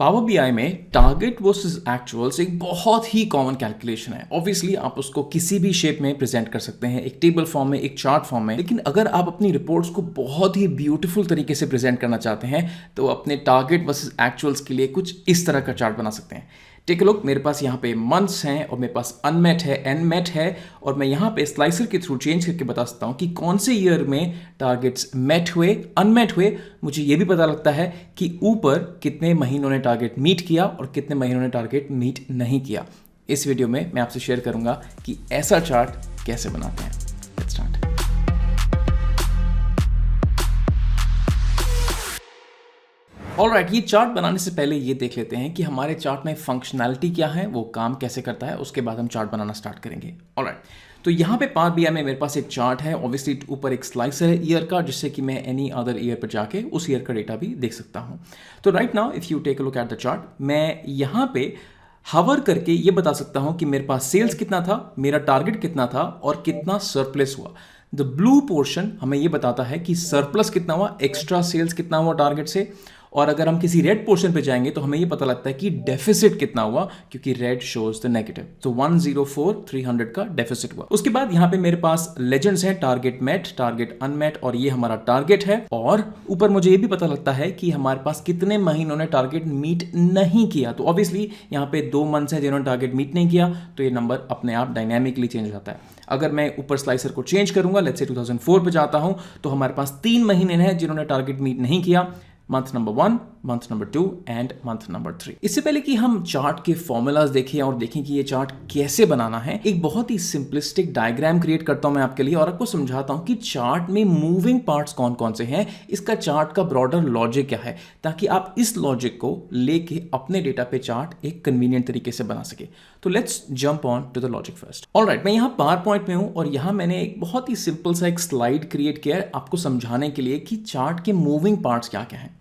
Power BI में target versus actuals एक बहुत ही कॉमन कैलकुलेशन है। ऑब्वियसली आप उसको किसी भी शेप में प्रेजेंट कर सकते हैं, एक टेबल फॉर्म में, एक चार्ट फॉर्म में। लेकिन अगर आप अपनी रिपोर्ट्स को बहुत ही ब्यूटीफुल तरीके से प्रेजेंट करना चाहते हैं तो अपने टारगेट वर्सेस एक्चुअल्स के लिए कुछ इस तरह का चार्ट बना सकते हैं। टेक अ लुक, मेरे पास यहाँ पे मंथ्स हैं और मेरे पास अनमेट है, एनमेट है, और मैं यहाँ पे स्लाइसर के थ्रू चेंज करके बता सकता हूँ कि कौन से ईयर में टारगेट्स मेट हुए, अनमेट हुए। मुझे ये भी पता लगता है कि ऊपर कितने महीनों ने टारगेट मीट किया और कितने महीनों ने टारगेट मीट नहीं किया। इस वीडियो में मैं आपसे शेयर करूँगा कि ऐसा चार्ट कैसे बनाते हैं। Let's start. ऑलराइट, ये चार्ट बनाने से पहले ये देख लेते हैं कि हमारे चार्ट में फंक्शनैलिटी क्या है, वो काम कैसे करता है। उसके बाद हम चार्ट बनाना स्टार्ट करेंगे। ऑलराइट, तो यहाँ पे पावर बीआई में मेरे पास एक चार्ट है। ऑब्वियसली ऊपर एक स्लाइसर है ईयर का, जिससे कि मैं एनी अदर ईयर पर जाके उस ईयर का डेटा भी देख सकता हूँ। तो right now if you take a look at the chart, मैं यहाँ पे हवर करके ये बता सकता हूँ कि मेरे पास सेल्स कितना था, मेरा टारगेट कितना था और कितना सरप्लस हुआ। द ब्लू पोर्शन हमें ये बताता है कि सरप्लस कितना हुआ, एक्स्ट्रा सेल्स कितना हुआ टारगेट से। और अगर हम किसी रेड पोर्शन पे जाएंगे तो हमें ये पता लगता है कि डेफिसिट कितना हुआ, क्योंकि रेड शोज द नेगेटिव। तो 104,300 का डेफिसिट हुआ। उसके बाद यहाँ पे मेरे पास लेजेंड्स हैं, टारगेट मेट, टारगेट अनमेट, और ये हमारा टारगेट है। और ऊपर मुझे ये भी पता लगता है कि हमारे पास कितने महीनों ने टारगेट मीट नहीं किया। तो ऑब्वियसली यहाँ पे 2 मंथ्स हैं जिन्होंने टारगेट मीट नहीं किया, तो ये नंबर अपने आप डायनामिकली चेंज हो जाता है। अगर मैं ऊपर स्लाइसर को चेंज करूंगा, लेट्स से 2004 पे जाता हूं, तो हमारे पास 3 महीने हैं जिन्होंने टारगेट मीट नहीं किया। Month number 1, month number 2 and month number 3। इससे पहले कि हम चार्ट के फॉर्मूलाज देखें और देखें कि ये चार्ट कैसे बनाना है, एक बहुत ही सिंपलिस्टिक डायग्राम क्रिएट करता हूं मैं आपके लिए और आपको समझाता हूं कि चार्ट में मूविंग पार्ट्स कौन कौन से हैं, इसका चार्ट का ब्रॉडर लॉजिक क्या है, ताकि आप इस लॉजिक को लेके अपने डेटा पे चार्ट एक कन्वीनियंट तरीके से बना सके। तो let's jump on to the logic first. Alright, मैं यहाँ पावर पॉइंट में हूं और यहाँ मैंने एक बहुत ही सिंपल सा एक स्लाइड क्रिएट किया है आपको समझाने के लिए कि चार्ट के मूविंग पार्ट्स क्या क्या हैं।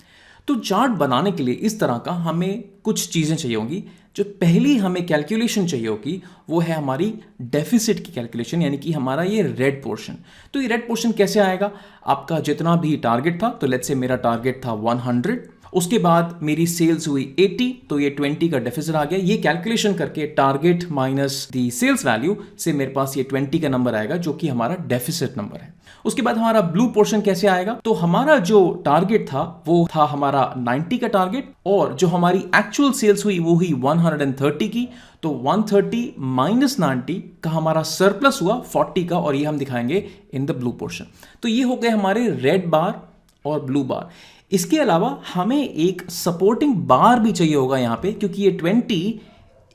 तो चार्ट बनाने के लिए इस तरह का हमें कुछ चीज़ें चाहिए होंगी। जो पहली हमें कैलकुलेशन चाहिए होगी वो है हमारी डेफिसिट की कैलकुलेशन, यानी कि हमारा ये रेड पोर्शन। तो ये रेड पोर्शन कैसे आएगा, आपका जितना भी टारगेट था, तो लेट्स से मेरा टारगेट था 100, उसके बाद मेरी सेल्स हुई 80, तो ये 20 का डेफिसिट आ गया। ये कैलकुलेशन करके टारगेट माइनस दी सेल्स वैल्यू से मेरे पास ये 20 का नंबर आएगा, जो कि हमारा डेफिसिट नंबर है। उसके बाद हमारा ब्लू पोर्शन कैसे आएगा, तो हमारा जो टारगेट था वो था हमारा 90 का टारगेट, और जो हमारी एक्चुअल सेल्स हुई वो हुई 130 की। तो 130 माइनस 90 का हमारा सरप्लस हुआ 40 का, और ये हम दिखाएंगे इन द ब्लू पोर्शन। तो ये हो गए हमारे रेड बार और ब्लू बार। इसके अलावा हमें एक सपोर्टिंग बार भी चाहिए होगा यहाँ पे, क्योंकि ये 20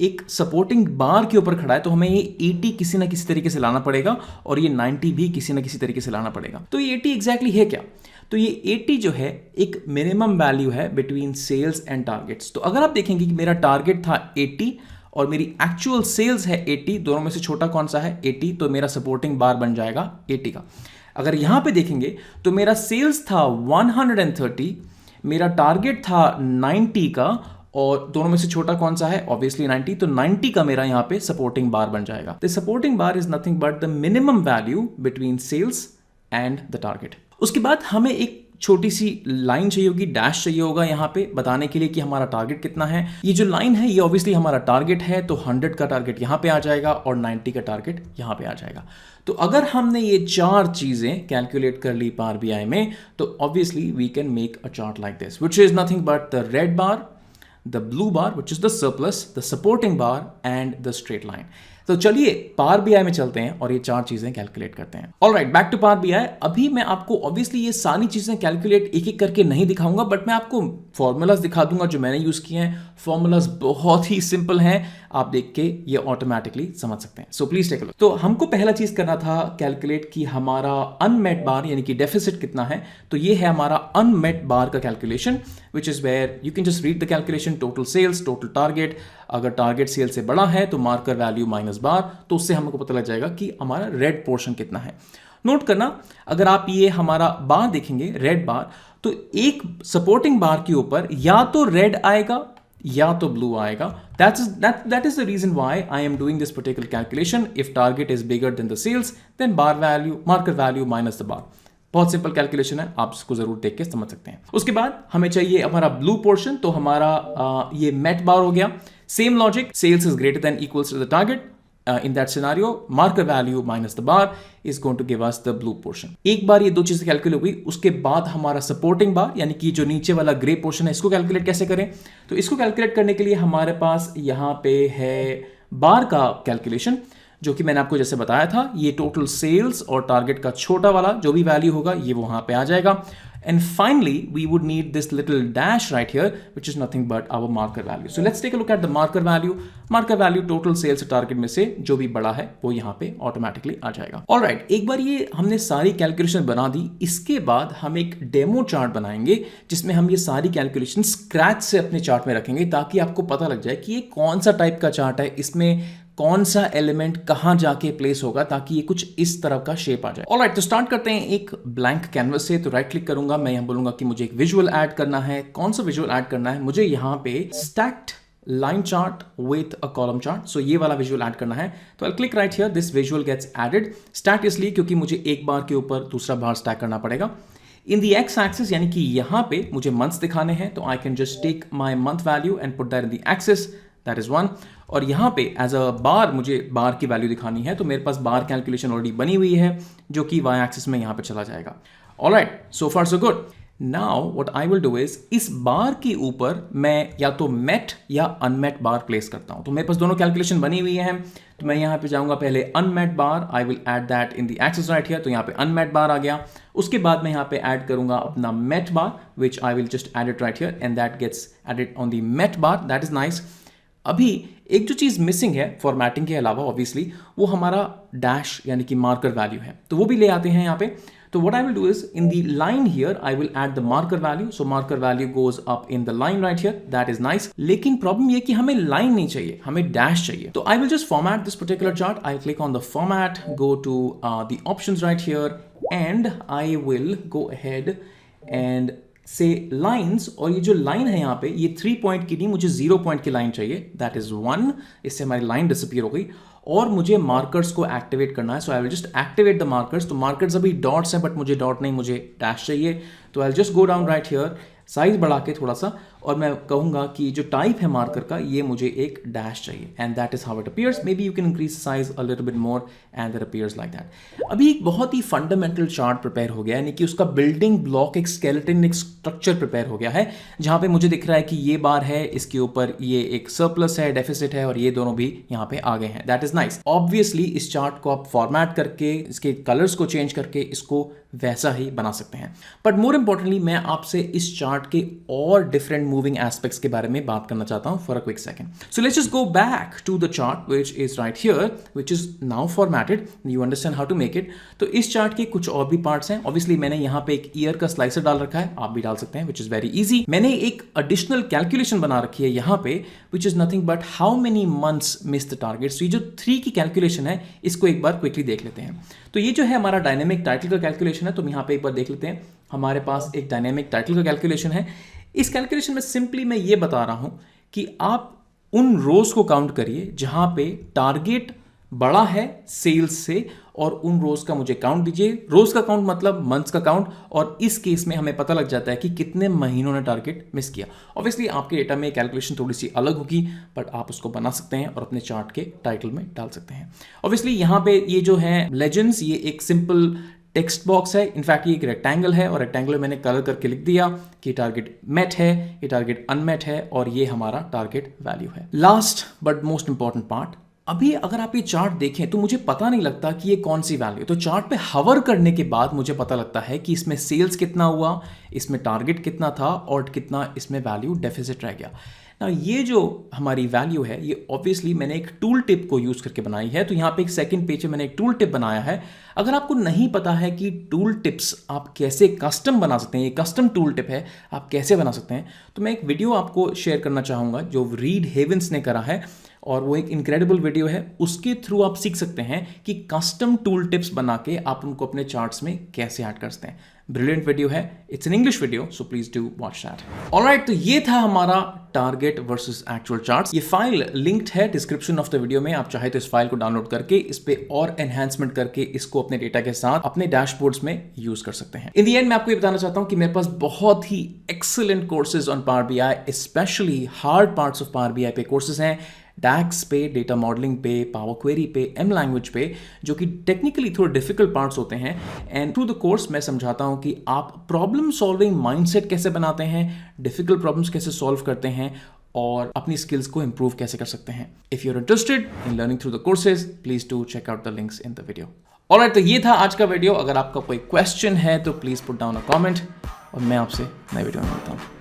एक सपोर्टिंग बार के ऊपर खड़ा है, तो हमें ये 80 किसी ना किसी तरीके से लाना पड़ेगा और ये 90 भी किसी ना किसी तरीके से लाना पड़ेगा। तो ये 80 एग्जैक्टली है क्या, तो ये 80 जो है एक मिनिमम वैल्यू है बिटवीन सेल्स एंड टारगेट्स। तो अगर आप देखेंगे कि मेरा टारगेट था 80 और मेरी एक्चुअल सेल्स है 80, दोनों में से छोटा कौन सा है 80, तो मेरा सपोर्टिंग बार बन जाएगा 80 का। अगर यहां पे देखेंगे तो मेरा सेल्स था 130, मेरा टारगेट था 90 का, और दोनों में से छोटा कौन सा है, ऑब्वियसली 90, तो 90 का मेरा यहां पे सपोर्टिंग बार बन जाएगा। The supporting bar is nothing but the minimum value between sales and the target. उसके बाद हमें एक छोटी सी लाइन चाहिए होगी, डैश चाहिए होगा यहाँ पे बताने के लिए कि हमारा टारगेट कितना है। ये जो लाइन है ये ऑब्वियसली हमारा टारगेट है, तो 100 का टारगेट यहाँ पे आ जाएगा और 90 का टारगेट यहाँ पे आ जाएगा। तो अगर हमने ये 4 चीजें कैलकुलेट कर ली पावर बीआई में, तो obviously we can make a chart like this, which is nothing but the red bar, the blue bar which is the surplus, the supporting bar and the straight line। तो चलिए power BI में चलते हैं और ये 4 चीजें calculate करते हैं। Alright, back to Power BI. अभी मैं आपको ऑब्वियसली ये सारी चीजें कैलकुलेट एक एक करके नहीं दिखाऊंगा, बट मैं आपको फॉर्मूलाज दिखा दूंगा जो मैंने यूज किए हैं। फॉर्मूलाज बहुत ही सिंपल हैं, आप देख के ये ऑटोमेटिकली समझ सकते हैं। So please take a look. तो हमको पहला चीज करना था कैलकुलेट कि हमारा अनमेट बार यानी कि डेफिसिट कितना है। तो ये है हमारा अनमेट बार का calculation, which is where you can just read the calculation, total sales, total target. अगर टारगेट सेल से बड़ा है तो मार्कर वैल्यू माइनस बार, तो उससे हमको पता लग जाएगा कि हमारा रेड पोर्शन कितना है। नोट करना, अगर आप ये हमारा बार देखेंगे रेड बार, तो एक सपोर्टिंग बार के ऊपर या तो रेड आएगा या तो ब्लू आएगा। That is the reason why I am doing this particular calculation. If target is bigger than the sales, then marker value minus the bar. बहुत सिंपल कैलकुलेशन है, आप इसको जरूर देख के समझ सकते हैं। उसके बाद हमें चाहिए हमारा ब्लू पोर्शन, तो हमारा ये मेट बार हो गया। Same logic, sales is greater than equals to the target. In that scenario, marker value minus the bar is going to give us the blue portion. एक बार ये दो चीजें कैलकुलेट हो गई, उसके बाद हमारा सपोर्टिंग बार यानी कि जो नीचे वाला ग्रे पोर्शन है, इसको कैलकुलेट कैसे करें? तो इसको कैलकुलेट करने के लिए हमारे पास यहाँ पे है बार का कैलकुलेशन, जो कि मैंने आपको जैसे बताया था, ये टोटल सेल्स और टारगेट का छोटा वाला जो भी वैल्यू होगा ये वहां पे आ जाएगा। And finally, we would need this little dash right here, which is nothing but our marker value. So let's take a look at the marker value. Marker value total sales target में से जो भी बड़ा है वो यहाँ पे automatically आ जाएगा। Alright, एक बार ये हमने सारी कैलकुलेशन बना दी, इसके बाद हम एक डेमो चार्ट बनाएंगे जिसमें हम ये सारी कैलकुलेशन स्क्रैच से अपने चार्ट में रखेंगे, ताकि आपको पता लग जाए कि ये कौन सा टाइप का चार्ट है, इसमें कौन सा एलिमेंट कहां जाके प्लेस होगा, ताकि ये कुछ इस तरह का शेप आ जाए। ऑलराइट, तो स्टार्ट करते हैं एक ब्लैंक कैनवस से। तो राइट क्लिक करूंगा, मैं यहां बोलूंगा कि मुझे एक विजुअल ऐड करना है। कौन सा विजुअल ऐड करना है? मुझे यहां पे stacked line chart with a column chart, so ये वाला विजुअल ऐड करना है। तो I click right here, this visual gets added. Stacked इसलिए क्योंकि मुझे एक बार के ऊपर दूसरा बार स्टैक करना पड़ेगा। इन दी एक्स एक्सिस यानी कि यहां पे मुझे मंथ्स दिखाने हैं, तो I can just take my month value and put that in the axis, that is 1। और यहाँ पे एज अ बार मुझे बार की वैल्यू दिखानी है, तो मेरे पास बार कैलकुलेशन ऑलरेडी बनी हुई है जो कि वाई एक्सिस में यहाँ पे चला जाएगा। Alright, so far so good. Now what I will do is, इस बार के ऊपर मैं या तो मेट या अनमेट बार प्लेस करता हूँ। तो मेरे पास दोनों कैलकुलेशन बनी हुई है, तो मैं यहाँ पे जाऊँगा पहले unmet bar, I will add that in the axis right here. तो यहाँ पे अनमेट बार आ गया। उसके बाद मैं यहाँ पे ऐड करूंगा अपना met bar, which I will just add it right here and that gets added on the met bar, that is nice. अभी एक जो चीज़ मिसिंग है फॉर्मेटिंग के अलावा ऑब्वियसली, वो हमारा डैश यानी कि मार्कर वैल्यू है, तो वो भी ले आते हैं यहाँ पे। तो what I will do is, in the line here I will add the marker value, so marker value goes up in the line right here, that is nice. लेकिन प्रॉब्लम ये कि हमें लाइन नहीं चाहिए, हमें डैश चाहिए। तो I will just format this particular chart, I click on the format, go to the options right here and I will go ahead and say lines, और ये जो लाइन है यहाँ पे ये 3 पॉइंट की नहीं, मुझे 0 पॉइंट की लाइन चाहिए, दैट इज 1। इससे हमारी लाइन डिसअपीयर हो गई और मुझे मार्कर्स को एक्टिवेट करना है, so I will just activate the markers. तो मार्कर्स अभी डॉट्स हैं बट मुझे डॉट नहीं, मुझे डैश चाहिए। तो I will just go down right here, size बढ़ा के थोड़ा सा, और मैं कहूंगा कि जो टाइप है मार्कर का ये मुझे एक डैश चाहिए, and that is how it appears. May be you can increase size a little bit more and it appears like that. अभी एक बहुत ही फंडामेंटल चार्ट प्रिपेयर हो गया है, यानी कि उसका बिल्डिंग ब्लॉक, एक स्केलेटन, एक स्ट्रक्चर प्रिपेयर हो गया है, जहां पे मुझे दिख रहा है कि ये बार है, इसके ऊपर ये एक सरप्लस है, डेफिसिट है, और ये दोनों भी यहाँ पे आ गए हैं, दैट इज नाइस। ऑब्वियसली इस चार्ट को आप फॉर्मेट करके, इसके कलर्स को चेंज करके इसको वैसा ही बना सकते हैं। बट मोर इंपॉर्टेंटली मैं आपसे इस चार्ट के और डिफरेंट मूविंग एस्पेक्ट्स के बारे में बात करना चाहता हूं for a quick second. So let's just go back to the chart which is right here, which is now formatted, you understand how to make it. तो इस चार्ट के कुछ और भी पार्ट्स हैं। ऑब्वियसली मैंने यहाँ पे एक ईयर का स्लाइसर डाल रखा है, आप भी डाल सकते हैं, व्हिच इज वेरी इजी। मैंने एक एडिशनल कैलकुलेशन बना रखी है यहाँ पे, which is nothing but how many months miss the target. So ये जो 3 की कैलकुलेशन है, इसको एक बार क्विकली देख लेते हैं। तो ये जो है हमारा डायनेमिक टाइटल का कैलकुलेशन है, तो हम यहाँ पे एक बार देख लेते हैं। हमारे पास एक डायनेमिक टाइटल का कैलकुलेशन है। इस कैलकुलेशन में सिंपली मैं ये बता रहा हूं कि आप उन रोज को काउंट करिए जहां पे टारगेट बड़ा है सेल्स से, और उन रोज का मुझे काउंट दीजिए। रोज का काउंट मतलब मंथ्स का काउंट, और इस केस में हमें पता लग जाता है कि कितने महीनों ने टारगेट मिस किया। ऑब्वियसली आपके डेटा में कैलकुलेशन थोड़ी सी अलग होगी, बट आप उसको बना सकते हैं और अपने चार्ट के टाइटल में डाल सकते हैं। ऑब्वियसली यहाँ पे ये जो है लेजेंड्स, ये एक सिंपल टेक्स्ट बॉक्स है। इनफैक्ट ये एक रेक्टेंगल है, और रेक्टेंगल मैंने कलर करके लिख दिया कि टारगेट मेट है, ये टारगेट अनमेट है, और ये हमारा टारगेट वैल्यू है। Last but most important part, अभी अगर आप ये चार्ट देखें तो मुझे पता नहीं लगता कि ये कौन सी वैल्यू। तो चार्ट पे हवर करने के बाद मुझे पता लगता है कि इसमें सेल्स कितना हुआ, इसमें टारगेट कितना था, और कितना इसमें वैल्यू डेफिसिट रह गया। ना ये जो हमारी वैल्यू है, ये ऑब्वियसली मैंने एक टूल टिप को यूज करके बनाई है। तो यहाँ पे एक सेकंड पेज पे मैंने एक टूल टिप बनाया है। अगर आपको नहीं पता है कि टूल टिप्स आप कैसे कस्टम बना सकते हैं, ये कस्टम टूल टिप है, आप कैसे बना सकते हैं, तो मैं एक वीडियो आपको शेयर करना चाहूँगा जो रीड हेवंस ने करा है, और वो एक इनक्रेडिबल वीडियो है। उसके थ्रू आप सीख सकते हैं कि कस्टम टूल टिप्स बना के आप उनको अपने चार्ट्स में कैसे ऐड कर सकते हैं। ब्रिलियंट वीडियो है, it's an English video, so please do watch that. Alright, तो ये था हमारा टारगेट वर्सेस एक्चुअल चार्ट्स। ये फाइल लिंक्ड है डिस्क्रिप्शन ऑफ द वीडियो में, आप चाहे तो इस फाइल को डाउनलोड करके इस पे और एनहांसमेंट करके इसको अपने डेटा के साथ अपने डैशबोर्ड्स में यूज कर सकते हैं। इन द एंड मैं आपको ये बताना चाहता हूं कि मेरे पास बहुत ही excellent courses on Power BI, specially hard parts of Power BI पे कोर्सेज हैं, डैक्स पे, डेटा मॉडलिंग पे, पावर क्वेरी पे, एम लैंग्वेज पे, जो कि टेक्निकली थोड़े डिफिकल्ट पार्ट्स होते हैं। एंड थ्रू द कोर्स मैं समझाता हूं कि आप प्रॉब्लम सॉल्विंग माइंडसेट कैसे बनाते हैं, डिफिकल्ट प्रॉब्लम्स कैसे सॉल्व करते हैं और अपनी स्किल्स को इंप्रूव कैसे कर सकते हैं। If you are interested in learning through the courses, please do check out the links in the video. Alright, तो ये था आज का वीडियो। अगर आपका कोई क्वेश्चन है तो please put down a comment और मैं आपसे नए वीडियो में मिलता हूँ।